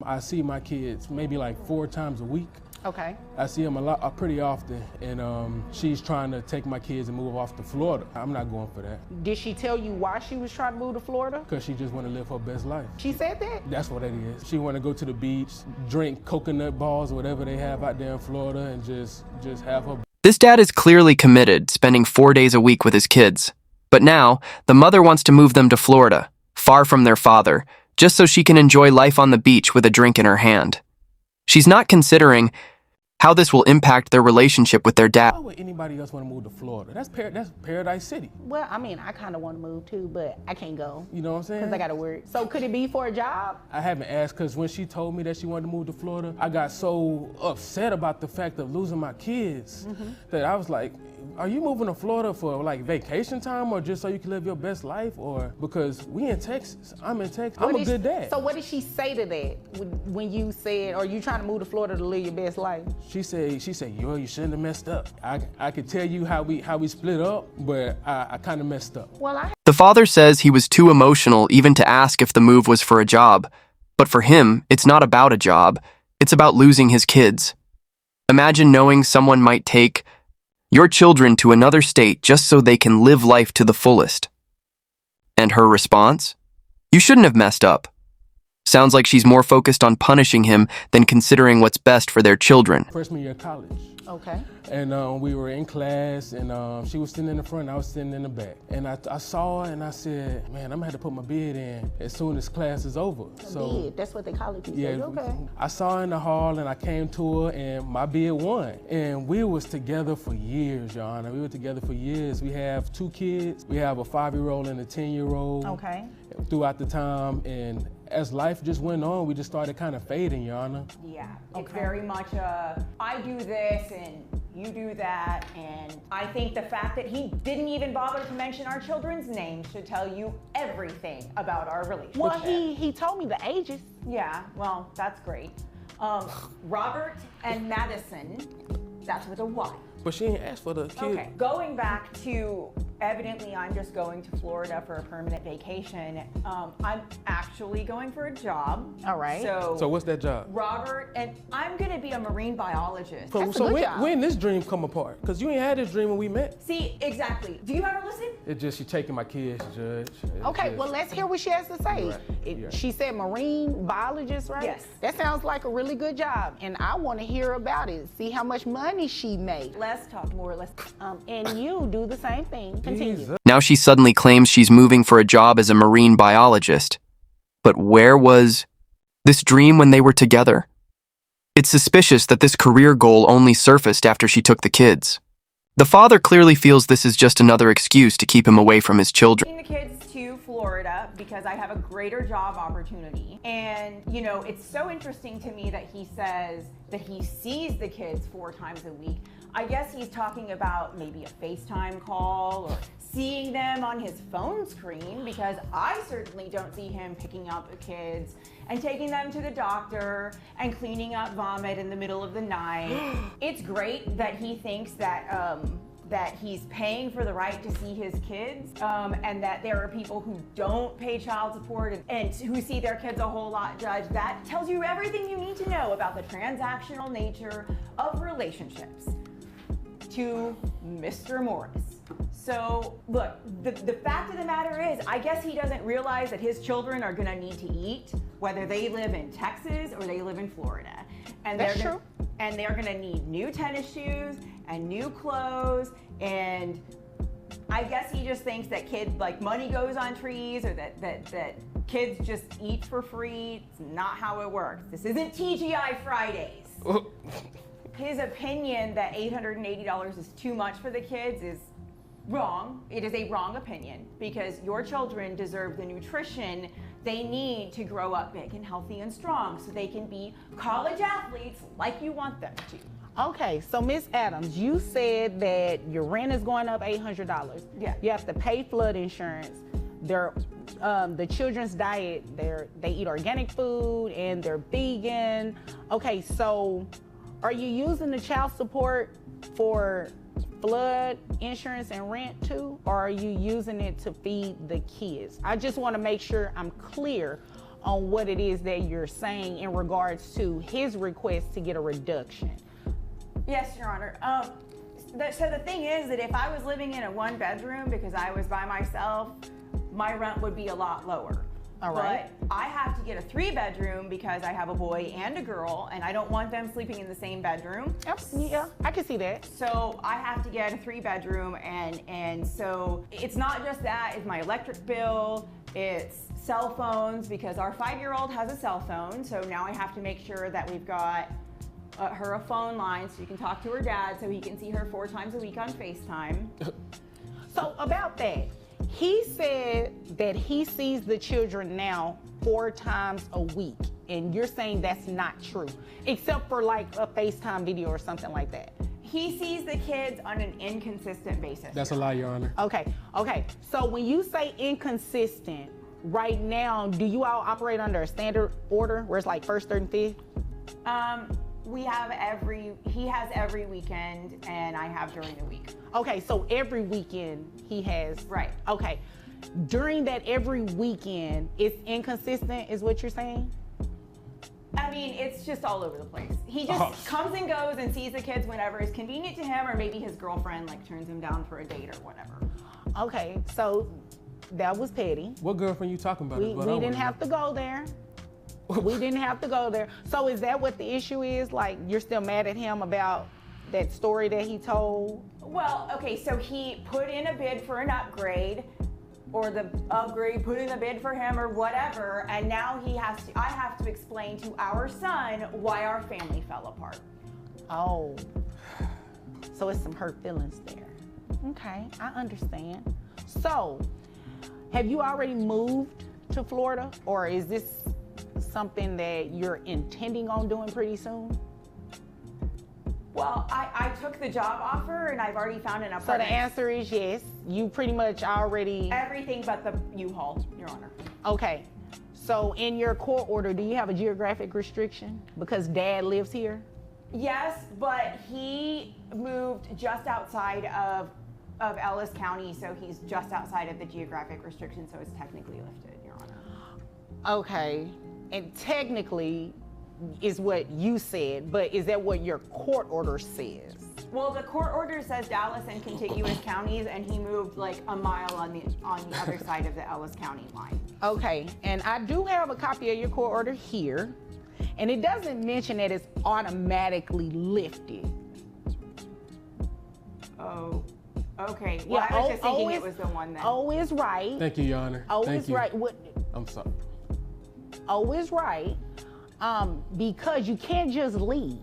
I see my kids maybe like 4 times a week. Okay. I see them pretty often, and she's trying to take my kids and move off to Florida. I'm not going for that. Did she tell you why she was trying to move to Florida? Because she just want to live her best life. She said that? That's what it is. She want to go to the beach, drink coconut balls or whatever they have out there in Florida, and just have her. This dad is clearly committed, spending 4 days a week with his kids. But now, the mother wants to move them to Florida, far from their father, just so she can enjoy life on the beach with a drink in her hand. She's not considering how this will impact their relationship with their dad. Why would anybody else want to move to Florida? That's Paradise City. Well, I mean, I kind of want to move too, but I can't go. You know what I'm saying? Because I got to work. So could it be for a job? I haven't asked, because when she told me that she wanted to move to Florida, I got so upset about the fact of losing my kids that I was like, are you moving to Florida for like vacation time, or just so you can live your best life? Or because we in Texas, I'm in Texas, I'm a good dad. So what did she say to that when you said, are you trying to move to Florida to live your best life? She said, yo, you shouldn't have messed up. I could tell you how we split up, but I kind of messed up. Well, The father says he was too emotional even to ask if the move was for a job. But for him, it's not about a job. It's about losing his kids. Imagine knowing someone might take your children to another state just so they can live life to the fullest. And her response? You shouldn't have messed up. Sounds like she's more focused on punishing him than considering what's best for their children. Freshman year of college. Okay. And we were in class, and she was sitting in the front, I was sitting in the back. And I saw her, and I said, man, I'm gonna have to put my bid in as soon as class is over. Bid, that's what they call it. Yeah, Okay. I saw her in the hall, and I came to her, and my bid won. And we was together for years, Your Honor. We were together for years. We have 2 kids. We have a 5-year-old and a 10-year-old. Okay. Throughout the time, and as life just went on, we just started kind of fading, Your Honor. Yeah, it's very much I do this and you do that, and I think the fact that he didn't even bother to mention our children's names should tell you everything about our relationship. Well, he told me the ages. Yeah, well, that's great. Robert and Madison, that's with a Y. But she didn't ask for the kid. Okay, going back to, evidently I'm just going to Florida for a permanent vacation. I'm actually going for a job. All right. So what's that job? Robert, and I'm gonna be a marine biologist. So, That's a good job. when this dream come apart? Because you ain't had this dream when we met. See, exactly. Do you ever listen? It's just she taking my kids, Judge. Okay, well, let's hear what she has to say. Right. She said marine biologist, right? Yes. That sounds like a really good job, and I want to hear about it. See how much money she made. Let's talk more. And you do the same thing. Continue. Jesus. Now she suddenly claims she's moving for a job as a marine biologist. But where was this dream when they were together? It's suspicious that this career goal only surfaced after she took the kids. The father clearly feels this is just another excuse to keep him away from his children. Taking the kids to Florida because I have a greater job opportunity. And, you know, it's so interesting to me that he says that he sees the kids 4 times a week. I guess he's talking about maybe a FaceTime call or seeing them on his phone screen, because I certainly don't see him picking up the kids and taking them to the doctor and cleaning up vomit in the middle of the night. It's great that he thinks that that he's paying for the right to see his kids, and that there are people who don't pay child support and who see their kids a whole lot, Judge. That tells you everything you need to know about the transactional nature of relationships. To Mr. Morris. So look, the fact of the matter is, I guess he doesn't realize that his children are gonna need to eat, whether they live in Texas or they live in Florida. And That's true. And they're gonna need new tennis shoes and new clothes, and I guess he just thinks that money goes on trees, or that kids just eat for free. It's not how it works. This isn't TGI Fridays. His opinion that $880 is too much for the kids is wrong. It is a wrong opinion, because your children deserve the nutrition they need to grow up big and healthy and strong so they can be college athletes like you want them to. Okay, so Miss Adams, you said that your rent is going up $800. Yeah. You have to pay flood insurance. The children's diet, they eat organic food and they're vegan. Okay, so are you using the child support for flood insurance and rent too, or are you using it to feed the kids? I just want to make sure I'm clear on what it is that you're saying in regards to his request to get a reduction. Yes, Your Honor. So the thing is that if I was living in a 1-bedroom because I was by myself, my rent would be a lot lower. All right. But I have to get a 3-bedroom because I have a boy and a girl, and I don't want them sleeping in the same bedroom. Yeah, I can see that. So I have to get a 3-bedroom, and so it's not just that, it's my electric bill, it's cell phones, because our 5-year-old has a cell phone, so now I have to make sure that we've got her a phone line so you can talk to her dad so he can see her 4 times a week on FaceTime. So about that, he said that he sees the children now 4 times a week, and you're saying that's not true, except for like a FaceTime video or something like that. He sees the kids on an inconsistent basis. That's a lie, Your Honor. Okay. So when you say inconsistent, right now, do you all operate under a standard order where it's like first, third, and fifth? He has every weekend, and I have during the week. Okay, so every weekend he has. Right. Okay. During that every weekend, it's inconsistent, is what you're saying? I mean, it's just all over the place. He just comes and goes and sees the kids whenever it's convenient to him, or maybe his girlfriend like turns him down for a date or whatever. Okay, so that was petty. What girlfriend you talking about? We didn't have to go there. We didn't have to go there. So is that what the issue is? Like, you're still mad at him about that story that he told? Well, okay, so he put in a bid for an upgrade, or the upgrade put in a bid for him or whatever, and now I have to explain to our son why our family fell apart. Oh, so it's some hurt feelings there. Okay, I understand. So, have you already moved to Florida, or is this something that you're intending on doing pretty soon? Well, I took the job offer and I've already found an apartment. So the answer is yes. You pretty much already... Everything but the U-Haul, Your Honor. Okay. So in your court order, do you have a geographic restriction because Dad lives here? Yes, but he moved just outside of Ellis County, so he's just outside of the geographic restriction, so it's technically lifted, Your Honor. Okay. And technically is what you said, but is that what your court order says? Well, the court order says Dallas and contiguous counties, and he moved like a mile on the other side of the Ellis County line. Okay, and I do have a copy of your court order here, and it doesn't mention that it's automatically lifted. Oh, okay. Well, I was just thinking it was the one that... O is right. Thank you, Your Honor. O Thank is you. right. I'm sorry. O is right, because you can't just leave.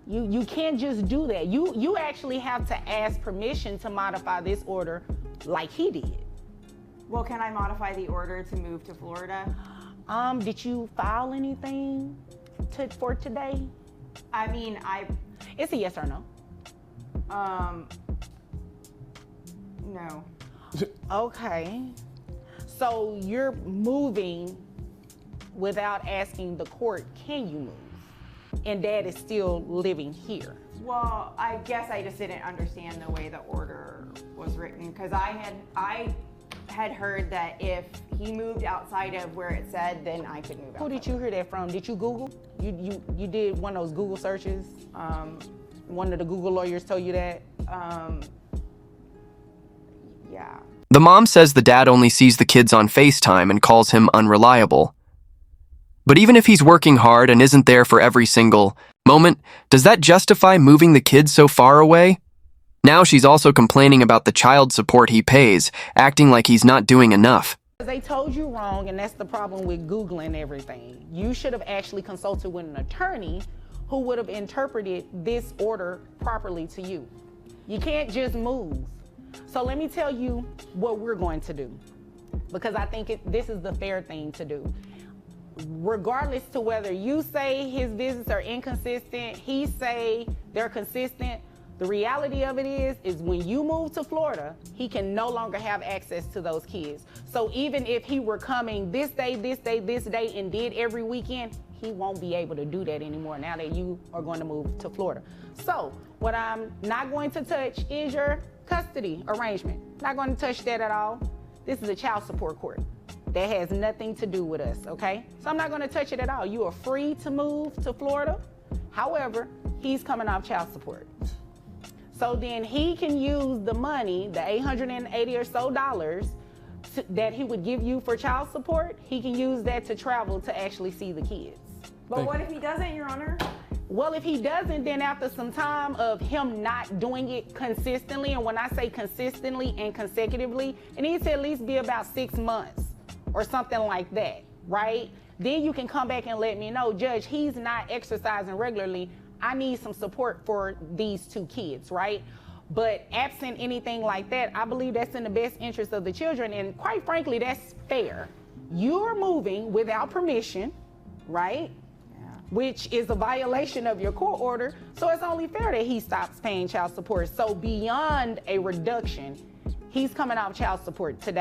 You can't just do that. You actually have to ask permission to modify this order like he did. Well, can I modify the order to move to Florida? Did you file anything for today? I mean, It's a yes or no. No. Okay. So you're moving without asking the court, can you move? And Dad is still living here. Well, I guess I just didn't understand the way the order was written, because I had heard that if he moved outside of where it said, then I could move out. Who did you hear that from? Did you Google? You did one of those Google searches? One of the Google lawyers told you that? Yeah. The mom says the dad only sees the kids on FaceTime and calls him unreliable. But even if he's working hard and isn't there for every single moment, does that justify moving the kids so far away? Now she's also complaining about the child support he pays, acting like he's not doing enough. They told you wrong, and that's the problem with Googling everything. You should have actually consulted with an attorney who would have interpreted this order properly to you. You can't just move. So let me tell you what we're going to do, because I think this is the fair thing to do. Regardless to whether you say his visits are inconsistent, he say they're consistent, the reality of it is when you move to Florida, he can no longer have access to those kids. So even if he were coming this day, and did every weekend, he won't be able to do that anymore now that you are going to move to Florida. So what I'm not going to touch is your custody arrangement. Not going to touch that at all. This is a child support court. That has nothing to do with us, okay? So I'm not gonna touch it at all. You are free to move to Florida. However, he's coming off child support. So then he can use the money, the $880 or so that he would give you for child support, he can use that to travel to actually see the kids. But what if he doesn't, Your Honor? Well, if he doesn't, then after some time of him not doing it consistently, and when I say consistently and consecutively, it needs to at least be about 6 months or something like that, right? Then you can come back and let me know, Judge, he's not exercising regularly. I need some support for these 2 kids, right? But absent anything like that, I believe that's in the best interest of the children. And quite frankly, that's fair. You're moving without permission, right? Which is a violation of your court order. So it's only fair that he stops paying child support. So beyond a reduction, he's coming off child support today.